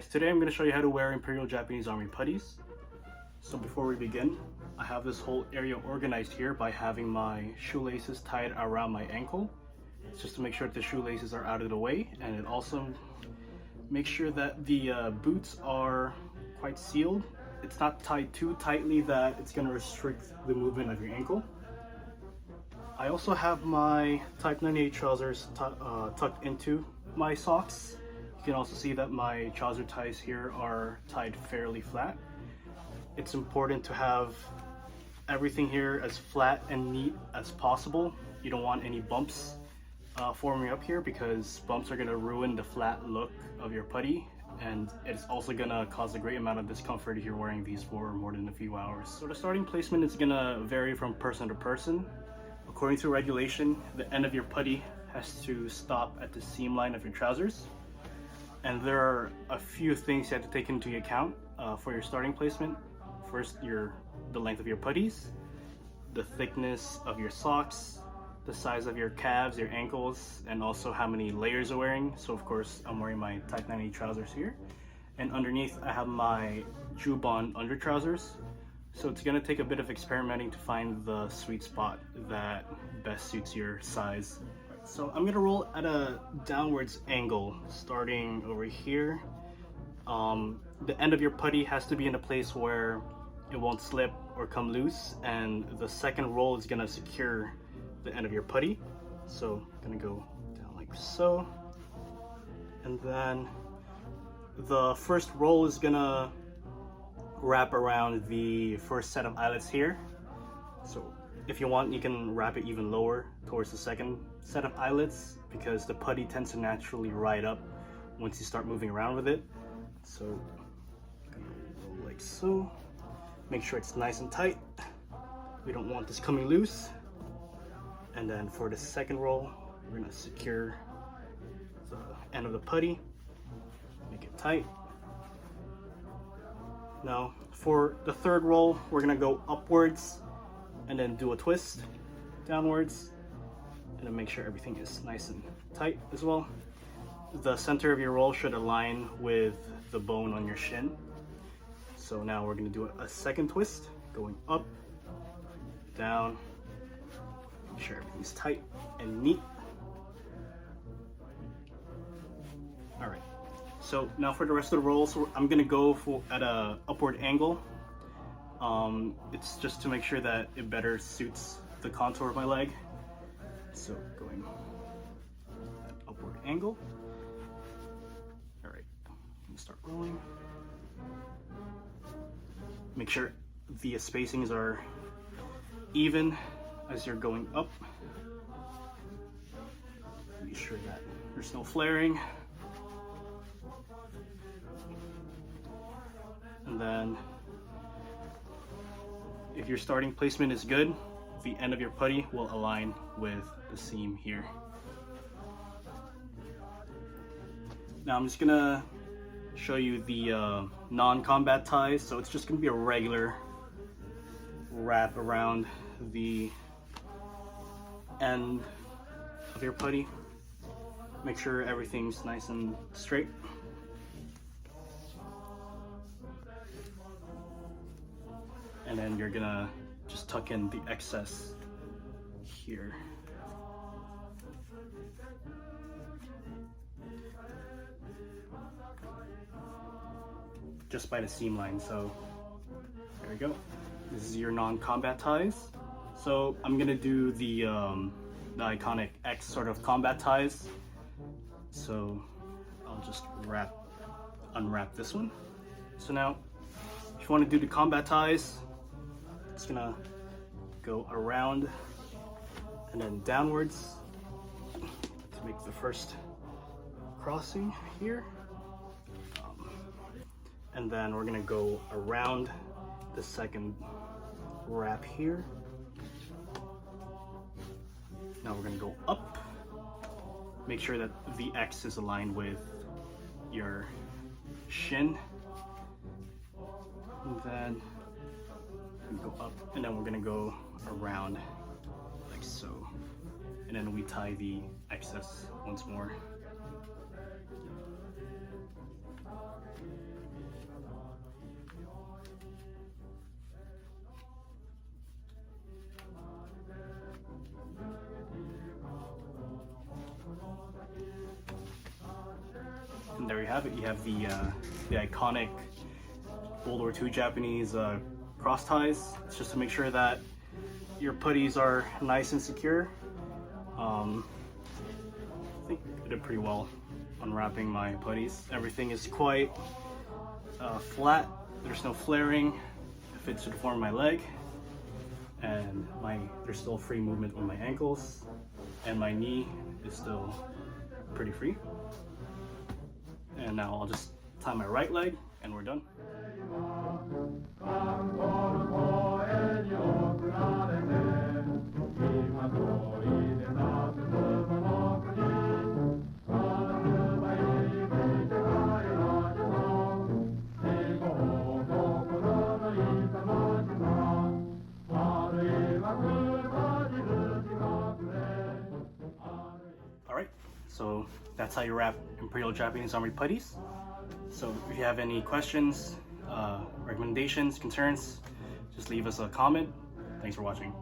Guys, today I'm going to show you how to wear Imperial Japanese Army puttees. So before we begin, I have this whole area organized here by having my shoelaces tied around my ankle. It's just to make sure that the shoelaces are out of the way, and it also makes sure that the boots are quite sealed. It's not tied too tightly that it's going to restrict the movement of your ankle. I also have my Type 98 trousers tucked into my socks. You can also see that my trouser ties here are tied fairly flat. It's important to have everything here as flat and neat as possible. You don't want any bumps forming up here, because bumps are going to ruin the flat look of your putty, and it's also going to cause a great amount of discomfort if you're wearing these for more than a few hours. So the starting placement is going to vary from person to person. According to regulation, the end of your putty has to stop at the seam line of your trousers. And there are a few things you have to take into account for your starting placement. First, the length of your puttees, the thickness of your socks, the size of your calves, your ankles, and also how many layers you're wearing. So of course, I'm wearing my Type 98 trousers here. And underneath, I have my Jubon under trousers. So it's gonna take a bit of experimenting to find the sweet spot that best suits your size. So I'm gonna roll at a downwards angle, starting over here. The end of your putty has to be in a place where it won't slip or come loose, and the second roll is gonna secure the end of your putty. So I'm gonna go down like so, and then the first roll is gonna wrap around the first set of eyelets here. So if you want, you can wrap it even lower towards the second set of eyelets, because the putty tends to naturally ride up once you start moving around with it. So I'm gonna roll like so. Make sure it's nice and tight. We don't want this coming loose. And then for the second roll, we're gonna secure the end of the putty, make it tight. Now for the third roll, we're gonna go upwards and then do a twist downwards, and then make sure everything is nice and tight as well. The center of your roll should align with the bone on your shin. So now we're gonna do a second twist, going up, down, make sure everything's tight and neat. All right, so now for the rest of the rolls, I'm gonna go at a upward angle. It's just to make sure that it better suits the contour of my leg. So going at upward angle. All right, I'm gonna start rolling. Make sure the spacings are even as you're going up. Be sure that there's no flaring. And then if your starting placement is good, the end of your putty will align with the seam here. Now I'm just gonna show you the non-combat ties. So it's just gonna be a regular wrap around the end of your putty. Make sure everything's nice and straight. And then you're gonna just tuck in the excess here. Just by the seam line. So there we go. This is your non-combat ties. So I'm gonna do the iconic X sort of combat ties. So I'll just unwrap this one. So now, if you want to do the combat ties, it's gonna go around and then downwards to make the first crossing here. And then we're gonna go around the second wrap here. Now we're gonna go up. Make sure that the X is aligned with your shin. And then we go up, and then we're gonna go around like so. And then we tie the excess once more. there you have it. You have the iconic World War II Japanese cross ties. It's just to make sure that your puttees are nice and secure. I think I did pretty well unwrapping my puttees. Everything is quite flat. There's no flaring. It fits to the form of my leg, and there's still free movement with my ankles, and my knee is still pretty free. And now I'll just tie my right leg and we're done. Alright, so that's how you wrap Imperial Japanese Army puttees. So if you have any questions, recommendations, concerns, just leave us a comment. Thanks for watching.